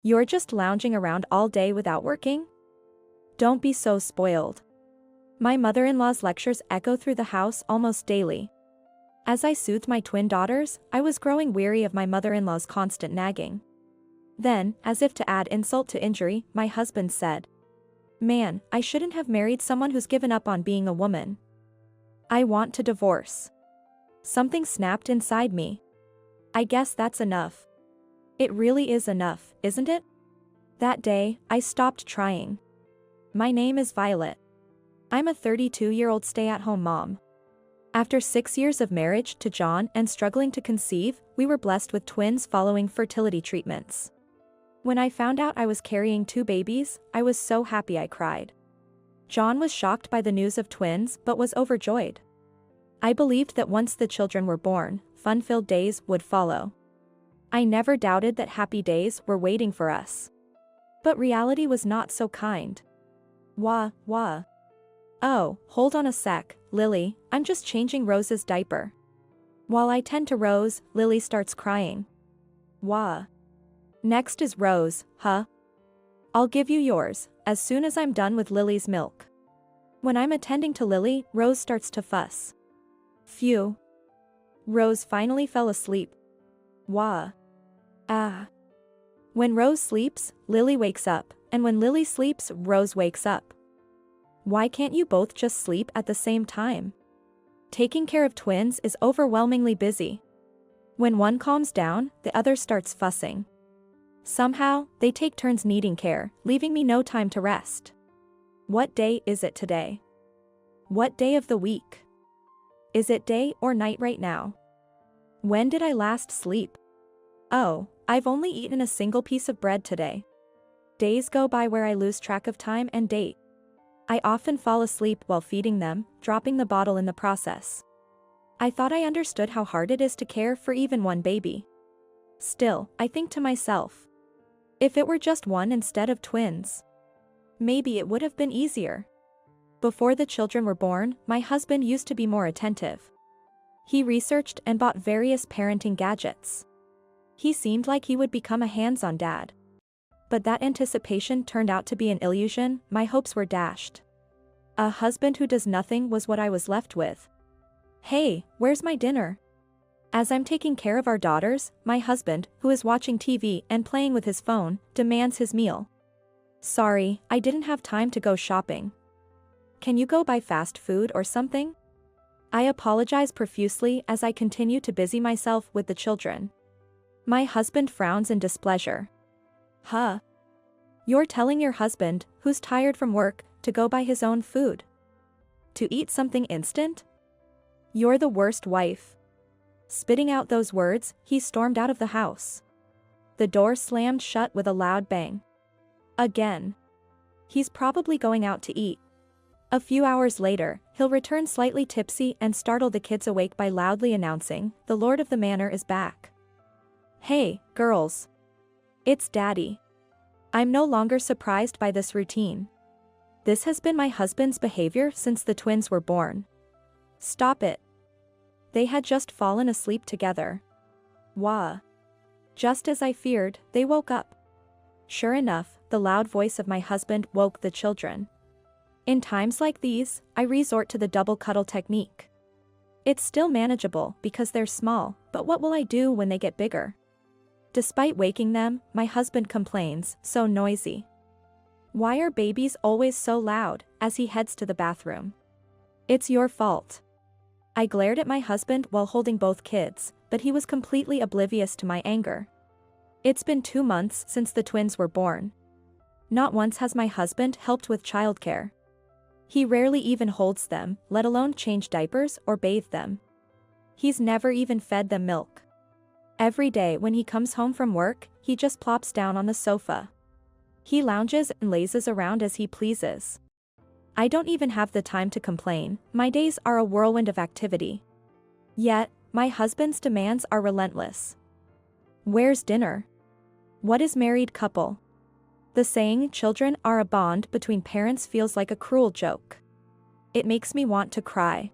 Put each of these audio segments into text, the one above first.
You're just lounging around all day without working? Don't be so spoiled. My mother-in-law's lectures echo through the house almost daily. As I soothed my twin daughters, I was growing weary of my mother-in-law's constant nagging. Then, as if to add insult to injury, my husband said, "Man, I shouldn't have married someone who's given up on being a woman. I want to divorce." Something snapped inside me. I guess that's enough. It really is enough, isn't it? That day, I stopped trying. My name is Violet. I'm a 32-year-old stay-at-home mom. After 6 years of marriage to John and struggling to conceive, we were blessed with twins following fertility treatments. When I found out I was carrying 2 babies, I was so happy I cried. John was shocked by the news of twins but was overjoyed. I believed that once the children were born, fun-filled days would follow. I never doubted that happy days were waiting for us. But reality was not so kind. Wah. Oh, hold on a sec, Lily, I'm just changing Rose's diaper. While I tend to Rose, Lily starts crying. Wah. Next is Rose, huh? I'll give you yours, as soon as I'm done with Lily's milk. When I'm attending to Lily, Rose starts to fuss. Phew. Rose finally fell asleep. Wah. Ah. When Rose sleeps, Lily wakes up, and when Lily sleeps, Rose wakes up. Why can't you both just sleep at the same time? Taking care of twins is overwhelmingly busy. When one calms down, the other starts fussing. Somehow, they take turns needing care, leaving me no time to rest. What day is it today? What day of the week? Is it day or night right now? When did I last sleep? Oh, I've only eaten a single piece of bread today. Days go by where I lose track of time and date. I often fall asleep while feeding them, dropping the bottle in the process. I thought I understood how hard it is to care for even one baby. Still, I think to myself, if it were just one instead of twins, maybe it would have been easier. Before the children were born, my husband used to be more attentive. He researched and bought various parenting gadgets. He seemed like he would become a hands-on dad. But that anticipation turned out to be an illusion. My hopes were dashed. A husband who does nothing was what I was left with. Hey, where's my dinner? As I'm taking care of our daughters, my husband, who is watching TV and playing with his phone, demands his meal. Sorry, I didn't have time to go shopping. Can you go buy fast food or something? I apologize profusely as I continue to busy myself with the children. My husband frowns in displeasure. Huh? You're telling your husband, who's tired from work, to go buy his own food? To eat something instant? You're the worst wife. Spitting out those words, he stormed out of the house. The door slammed shut with a loud bang. Again. He's probably going out to eat. A few hours later, he'll return slightly tipsy and startle the kids awake by loudly announcing, "The Lord of the Manor is back." Hey, girls. It's Daddy. I'm no longer surprised by this routine. This has been my husband's behavior since the twins were born. Stop it. They had just fallen asleep together. Wah. Just as I feared, they woke up. Sure enough, the loud voice of my husband woke the children. In times like these, I resort to the double cuddle technique. It's still manageable because they're small, but what will I do when they get bigger? Despite waking them, my husband complains, "So noisy. Why are babies always so loud?" as he heads to the bathroom. It's your fault. I glared at my husband while holding both kids, but he was completely oblivious to my anger. It's been 2 months since the twins were born. Not once has my husband helped with childcare. He rarely even holds them, let alone change diapers or bathe them. He's never even fed them milk. Every day when he comes home from work, he just plops down on the sofa. He lounges and lazes around as he pleases. I don't even have the time to complain, my days are a whirlwind of activity. Yet, my husband's demands are relentless. Where's dinner? What is married couple? The saying, "children are a bond between parents," feels like a cruel joke. It makes me want to cry.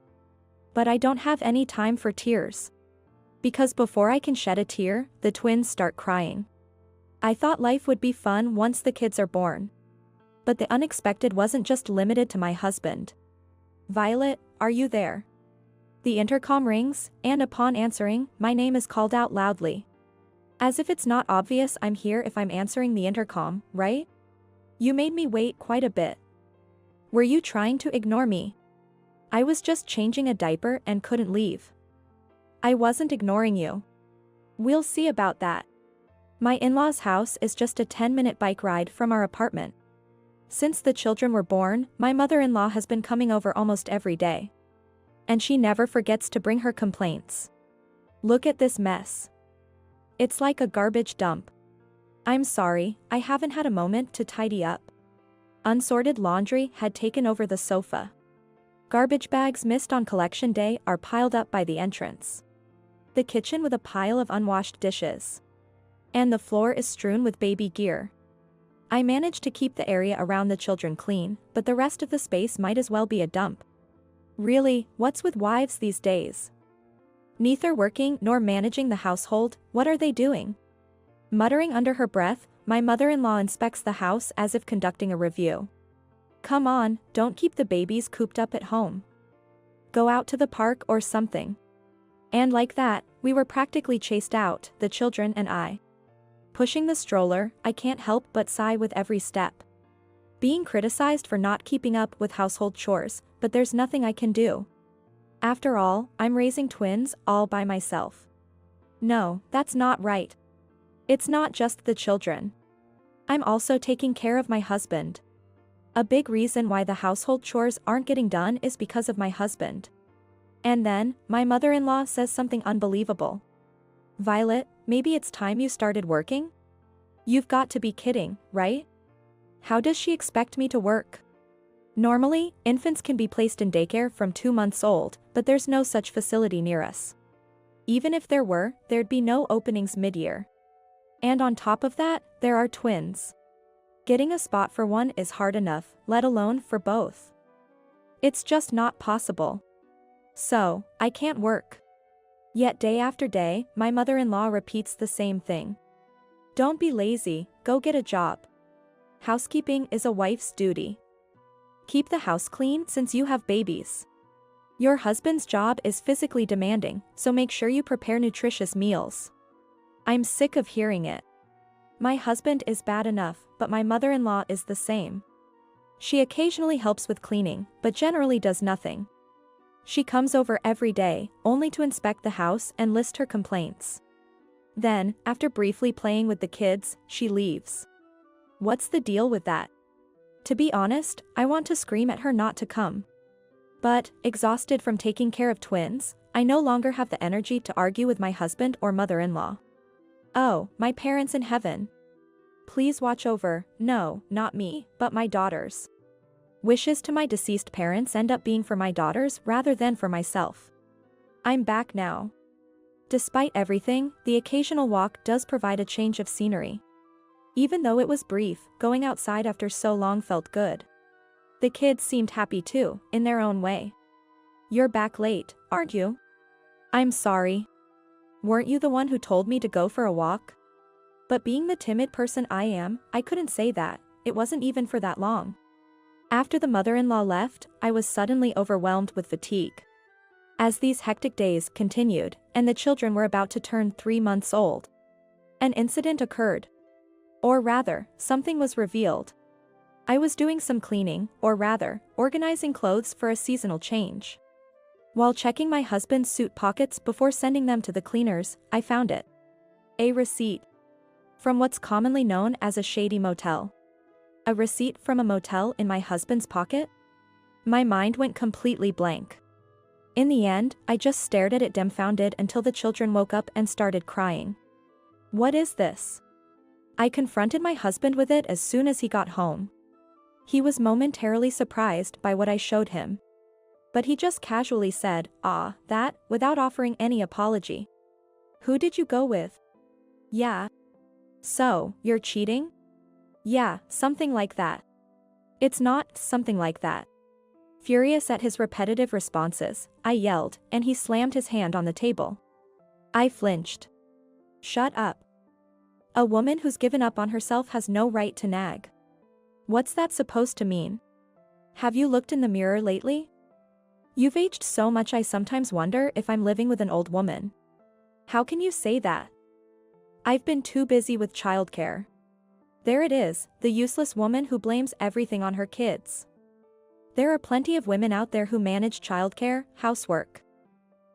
But I don't have any time for tears. Because before I can shed a tear, the twins start crying. I thought life would be fun once the kids are born. But the unexpected wasn't just limited to my husband. Violet, are you there? The intercom rings, and upon answering, my name is called out loudly. As if it's not obvious I'm here if I'm answering the intercom, right? You made me wait quite a bit. Were you trying to ignore me? I was just changing a diaper and couldn't leave. I wasn't ignoring you. We'll see about that. My in-laws' house is just a 10-minute bike ride from our apartment. Since the children were born, my mother-in-law has been coming over almost every day. And she never forgets to bring her complaints. Look at this mess. It's like a garbage dump. I'm sorry, I haven't had a moment to tidy up. Unsorted laundry had taken over the sofa. Garbage bags missed on collection day are piled up by the entrance. The kitchen with a pile of unwashed dishes. And the floor is strewn with baby gear. I managed to keep the area around the children clean, but the rest of the space might as well be a dump. Really, what's with wives these days? Neither working nor managing the household, what are they doing? Muttering under her breath, my mother-in-law inspects the house as if conducting a review. Come on, don't keep the babies cooped up at home. Go out to the park or something. And like that, we were practically chased out, the children and I. Pushing the stroller, I can't help but sigh with every step. Being criticized for not keeping up with household chores, but there's nothing I can do. After all, I'm raising twins all by myself. No, that's not right. It's not just the children. I'm also taking care of my husband. A big reason why the household chores aren't getting done is because of my husband. And then, my mother-in-law says something unbelievable. Violet, maybe it's time you started working? You've got to be kidding, right? How does she expect me to work? Normally, infants can be placed in daycare from 2 months old, but there's no such facility near us. Even if there were, there'd be no openings mid-year. And on top of that, there are twins. Getting a spot for one is hard enough, let alone for both. It's just not possible. So, I can't work. Yet day after day, my mother-in-law repeats the same thing. Don't be lazy, go get a job. Housekeeping is a wife's duty. Keep the house clean since you have babies. Your husband's job is physically demanding, so make sure you prepare nutritious meals. I'm sick of hearing it. My husband is bad enough, but my mother-in-law is the same. She occasionally helps with cleaning, but generally does nothing. She comes over every day, only to inspect the house and list her complaints. Then, after briefly playing with the kids, she leaves. What's the deal with that? To be honest, I want to scream at her not to come. But, exhausted from taking care of twins, I no longer have the energy to argue with my husband or mother-in-law. Oh, my parents in heaven. Please watch over, no, not me, but my daughters. Wishes to my deceased parents end up being for my daughters rather than for myself. I'm back now. Despite everything, the occasional walk does provide a change of scenery. Even though it was brief, going outside after so long felt good. The kids seemed happy too, in their own way. You're back late, aren't you? I'm sorry. Weren't you the one who told me to go for a walk? But being the timid person I am, I couldn't say that, it wasn't even for that long. After the mother-in-law left, I was suddenly overwhelmed with fatigue. As these hectic days continued, and the children were about to turn 3 months old, an incident occurred. Or rather, something was revealed. I was doing some cleaning, or rather, organizing clothes for a seasonal change. While checking my husband's suit pockets before sending them to the cleaners, I found it. A receipt. From what's commonly known as a shady motel. A receipt from a motel in my husband's pocket? My mind went completely blank. In the end, I just stared at it dumbfounded until the children woke up and started crying. What is this? I confronted my husband with it as soon as he got home. He was momentarily surprised by what I showed him. But he just casually said, "Ah, that," without offering any apology. Who did you go with? Yeah. So, you're cheating? Yeah, something like that. It's not something like that. Furious at his repetitive responses, I yelled, and he slammed his hand on the table. I flinched. Shut up. A woman who's given up on herself has no right to nag. What's that supposed to mean? Have you looked in the mirror lately? You've aged so much I sometimes wonder if I'm living with an old woman. How can you say that? I've been too busy with childcare. There it is, the useless woman who blames everything on her kids. There are plenty of women out there who manage childcare, housework,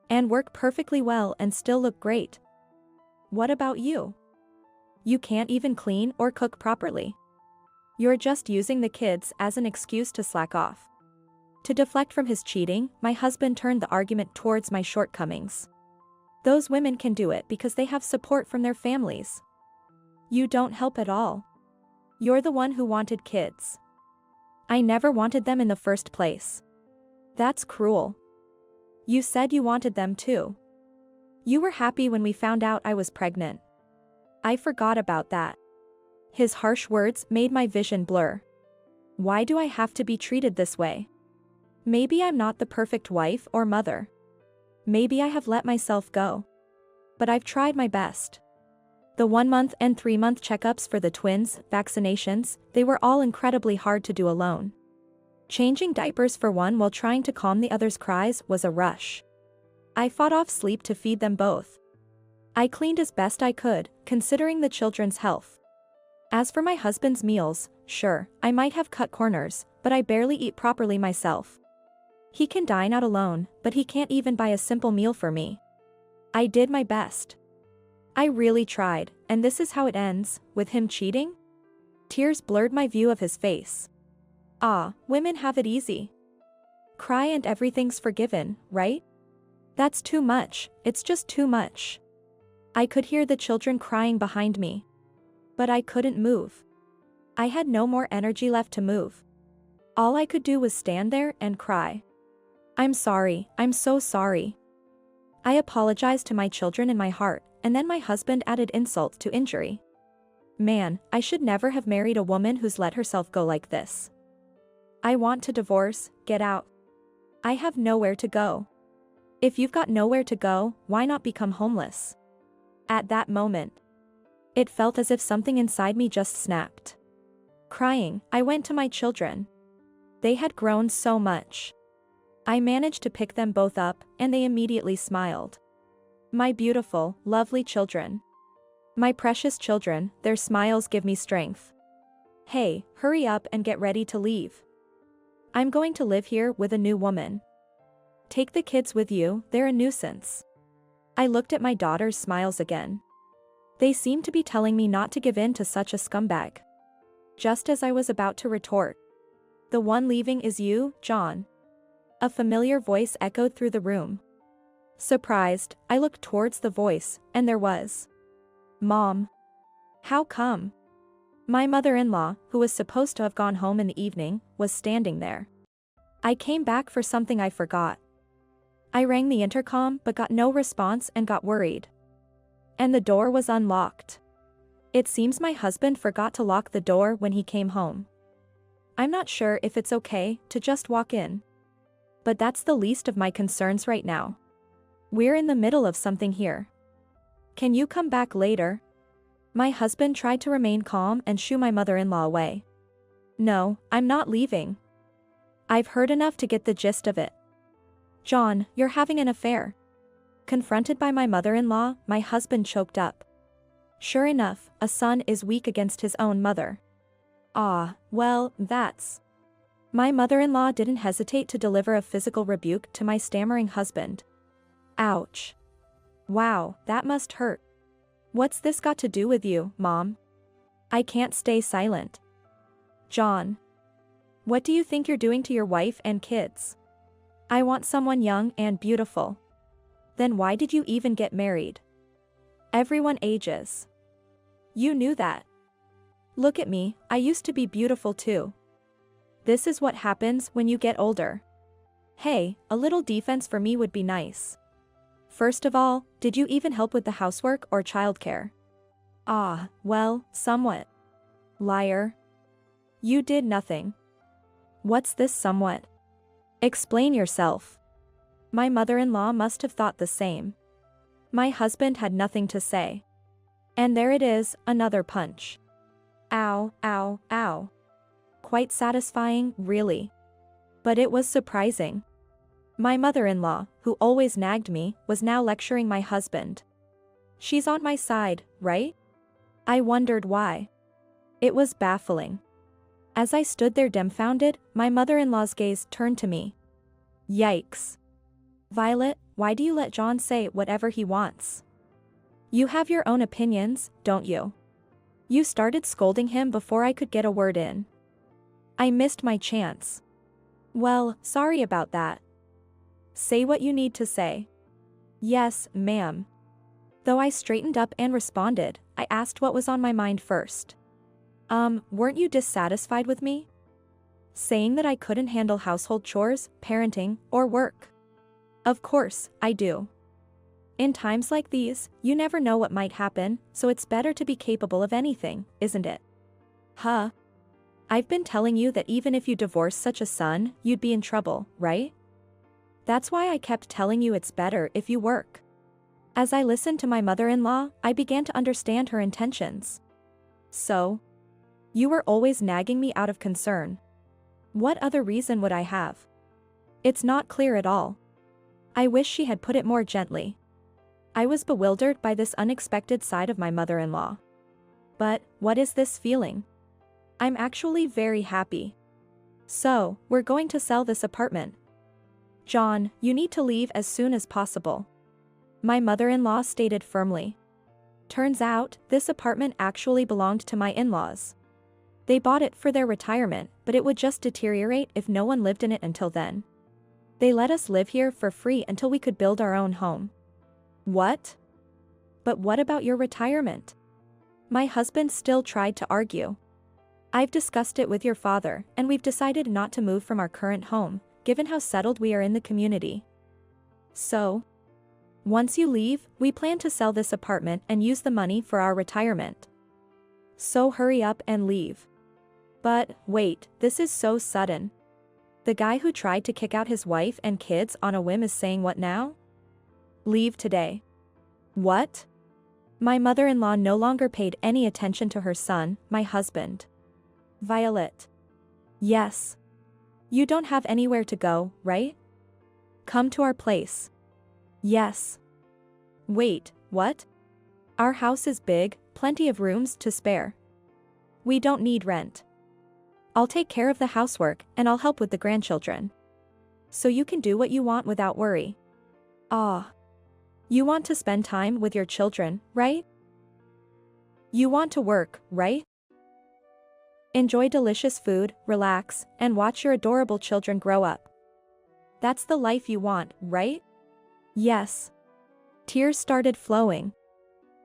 and work perfectly well and still look great. What about you? You can't even clean or cook properly. You're just using the kids as an excuse to slack off. To deflect from his cheating, my husband turned the argument towards my shortcomings. Those women can do it because they have support from their families. You don't help at all. You're the one who wanted kids. I never wanted them in the first place. That's cruel. You said you wanted them too. You were happy when we found out I was pregnant. I forgot about that. His harsh words made my vision blur. Why do I have to be treated this way? Maybe I'm not the perfect wife or mother. Maybe I have let myself go. But I've tried my best. The 1-month and 3-month checkups for the twins, vaccinations, they were all incredibly hard to do alone. Changing diapers for one while trying to calm the other's cries was a rush. I fought off sleep to feed them both. I cleaned as best I could, considering the children's health. As for my husband's meals, sure, I might have cut corners, but I barely eat properly myself. He can dine out alone, but he can't even buy a simple meal for me. I did my best. I really tried, and this is how it ends, with him cheating? Tears blurred my view of his face. Ah, women have it easy. Cry and everything's forgiven, right? That's too much, it's just too much. I could hear the children crying behind me. But I couldn't move. I had no more energy left to move. All I could do was stand there and cry. I'm sorry, I'm so sorry. I apologized to my children in my heart, and then my husband added insult to injury. Man, I should never have married a woman who's let herself go like this. I want to divorce, get out. I have nowhere to go. If you've got nowhere to go, why not become homeless? At that moment, it felt as if something inside me just snapped. Crying, I went to my children. They had grown so much. I managed to pick them both up, and they immediately smiled. My beautiful, lovely children. My precious children, their smiles give me strength. Hey, hurry up and get ready to leave. I'm going to live here with a new woman. Take the kids with you, they're a nuisance. I looked at my daughter's smiles again. They seemed to be telling me not to give in to such a scumbag. Just as I was about to retort. The one leaving is you, John. A familiar voice echoed through the room. Surprised, I looked towards the voice, and there was. Mom. How come? My mother-in-law, who was supposed to have gone home in the evening, was standing there. I came back for something I forgot. I rang the intercom but got no response and got worried. And the door was unlocked. It seems my husband forgot to lock the door when he came home. I'm not sure if it's okay to just walk in. But that's the least of my concerns right now. We're in the middle of something here. Can you come back later? My husband tried to remain calm and shoo my mother-in-law away. No, I'm not leaving. I've heard enough to get the gist of it. John, you're having an affair. Confronted by my mother-in-law, my husband choked up. Sure enough, a son is weak against his own mother. Ah, well, that's. My mother-in-law didn't hesitate to deliver a physical rebuke to my stammering husband. Ouch. Wow, that must hurt. What's this got to do with you, Mom? I can't stay silent. John. What do you think you're doing to your wife and kids? I want someone young and beautiful. Then why did you even get married? Everyone ages. You knew that. Look at me, I used to be beautiful too. This is what happens when you get older. Hey, a little defense for me would be nice. First of all, did you even help with the housework or childcare? Ah, well, somewhat. Liar. You did nothing. What's this somewhat? Explain yourself. My mother-in-law must have thought the same. My husband had nothing to say. And there it is, another punch. Ow, ow, ow. Quite satisfying, really. But it was surprising. My mother-in-law, who always nagged me, was now lecturing my husband. She's on my side, right? I wondered why. It was baffling. As I stood there dumbfounded, my mother-in-law's gaze turned to me. Yikes. Violet, why do you let John say whatever he wants? You have your own opinions, don't you? You started scolding him before I could get a word in. I missed my chance. Well, sorry about that. Say what you need to say. Yes, ma'am. Though I straightened up and responded, I asked what was on my mind first. Weren't you dissatisfied with me? Saying that I couldn't handle household chores, parenting, or work? Of course, I do. In times like these, you never know what might happen, so it's better to be capable of anything, isn't it? Huh? I've been telling you that even if you divorce such a son, you'd be in trouble, right? That's why I kept telling you it's better if you work. As I listened to my mother-in-law, I began to understand her intentions. So? You were always nagging me out of concern. What other reason would I have? It's not clear at all. I wish she had put it more gently. I was bewildered by this unexpected side of my mother-in-law. But, what is this feeling? I'm actually very happy. So, we're going to sell this apartment. John, you need to leave as soon as possible. My mother-in-law stated firmly. Turns out, this apartment actually belonged to my in-laws. They bought it for their retirement, but it would just deteriorate if no one lived in it until then. They let us live here for free until we could build our own home. What? But what about your retirement? My husband still tried to argue. I've discussed it with your father, and we've decided not to move from our current home, given how settled we are in the community. So? Once you leave, we plan to sell this apartment and use the money for our retirement. So hurry up and leave. But, wait, this is so sudden. The guy who tried to kick out his wife and kids on a whim is saying what now? Leave today. What? My mother-in-law no longer paid any attention to her son, my husband. Violet. Yes. You don't have anywhere to go, right? Come to our place. Yes. Wait, what? Our house is big, plenty of rooms to spare. We don't need rent. I'll take care of the housework and I'll help with the grandchildren. So you can do what you want without worry. Ah. You want to spend time with your children, right? You want to work, right? Enjoy delicious food, relax, and watch your adorable children grow up. That's the life you want, right? Yes. Tears started flowing.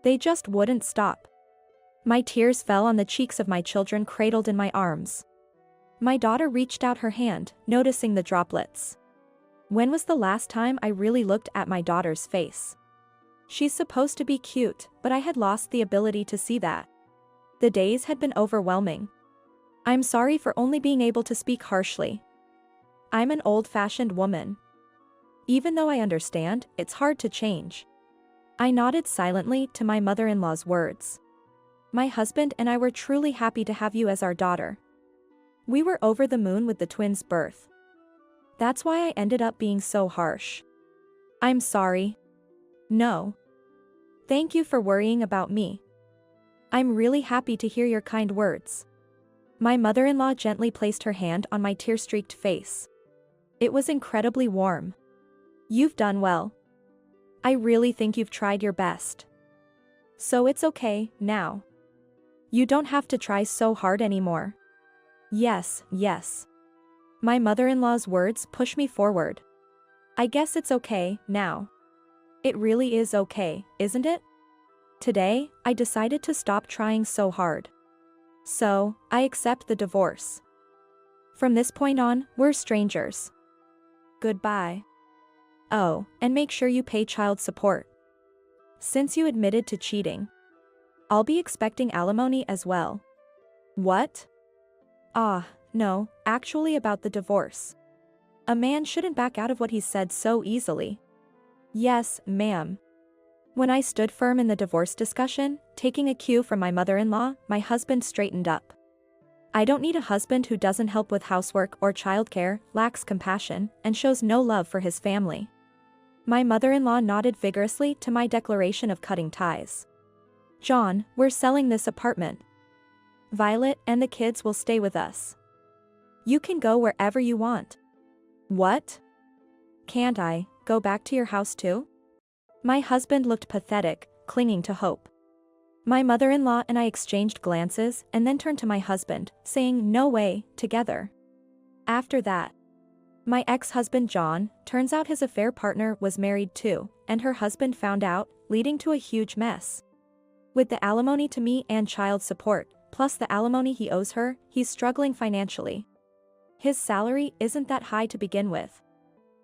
They just wouldn't stop. My tears fell on the cheeks of my children cradled in my arms. My daughter reached out her hand, noticing the droplets. When was the last time I really looked at my daughter's face? She's supposed to be cute, but I had lost the ability to see that. The days had been overwhelming. I'm sorry for only being able to speak harshly. I'm an old-fashioned woman. Even though I understand, it's hard to change. I nodded silently to my mother-in-law's words. My husband and I were truly happy to have you as our daughter. We were over the moon with the twins' birth. That's why I ended up being so harsh. I'm sorry. No. Thank you for worrying about me. I'm really happy to hear your kind words. My mother-in-law gently placed her hand on my tear-streaked face. It was incredibly warm. You've done well. I really think you've tried your best. So it's okay, now. You don't have to try so hard anymore. Yes, yes. My mother-in-law's words push me forward. I guess it's okay, now. It really is okay, isn't it? Today, I decided to stop trying so hard. So, I accept the divorce. From this point on, we're strangers. Goodbye. Oh, and make sure you pay child support. Since you admitted to cheating. I'll be expecting alimony as well. What? Ah, no, actually about the divorce. A man shouldn't back out of what he said so easily. Yes, ma'am. When I stood firm in the divorce discussion, taking a cue from my mother-in-law, my husband straightened up. I don't need a husband who doesn't help with housework or childcare, lacks compassion, and shows no love for his family. My mother-in-law nodded vigorously to my declaration of cutting ties. John, we're selling this apartment. Violet and the kids will stay with us. You can go wherever you want. What? Can't I go back to your house too? My husband looked pathetic, clinging to hope. My mother-in-law and I exchanged glances and then turned to my husband, saying no way, together. After that, my ex-husband John, turns out his affair partner was married too, and her husband found out, leading to a huge mess. With the alimony to me and child support, plus the alimony he owes her, he's struggling financially. His salary isn't that high to begin with.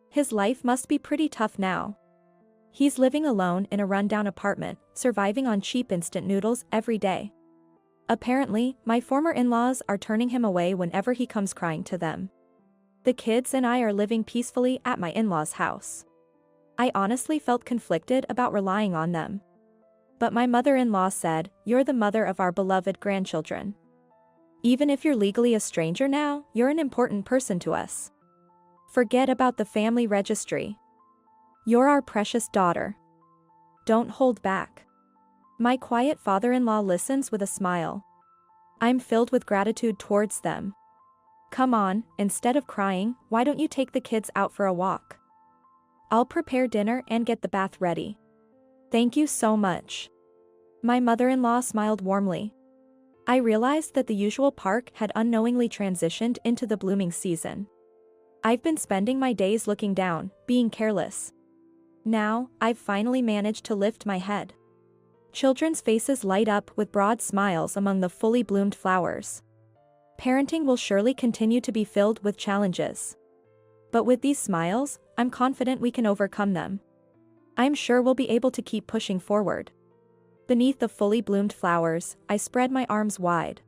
His life must be pretty tough now. He's living alone in a rundown apartment, surviving on cheap instant noodles every day. Apparently, my former in-laws are turning him away whenever he comes crying to them. The kids and I are living peacefully at my in-laws' house. I honestly felt conflicted about relying on them. But my mother-in-law said, "You're the mother of our beloved grandchildren. Even if you're legally a stranger now, you're an important person to us. Forget about the family registry. You're our precious daughter. Don't hold back." My quiet father-in-law listens with a smile. I'm filled with gratitude towards them. Come on, instead of crying, why don't you take the kids out for a walk? I'll prepare dinner and get the bath ready. Thank you so much. My mother-in-law smiled warmly. I realized that the usual park had unknowingly transitioned into the blooming season. I've been spending my days looking down, being careless. Now, I've finally managed to lift my head. Children's faces light up with broad smiles among the fully bloomed flowers. Parenting will surely continue to be filled with challenges. But with these smiles, I'm confident we can overcome them. I'm sure we'll be able to keep pushing forward. Beneath the fully bloomed flowers, I spread my arms wide.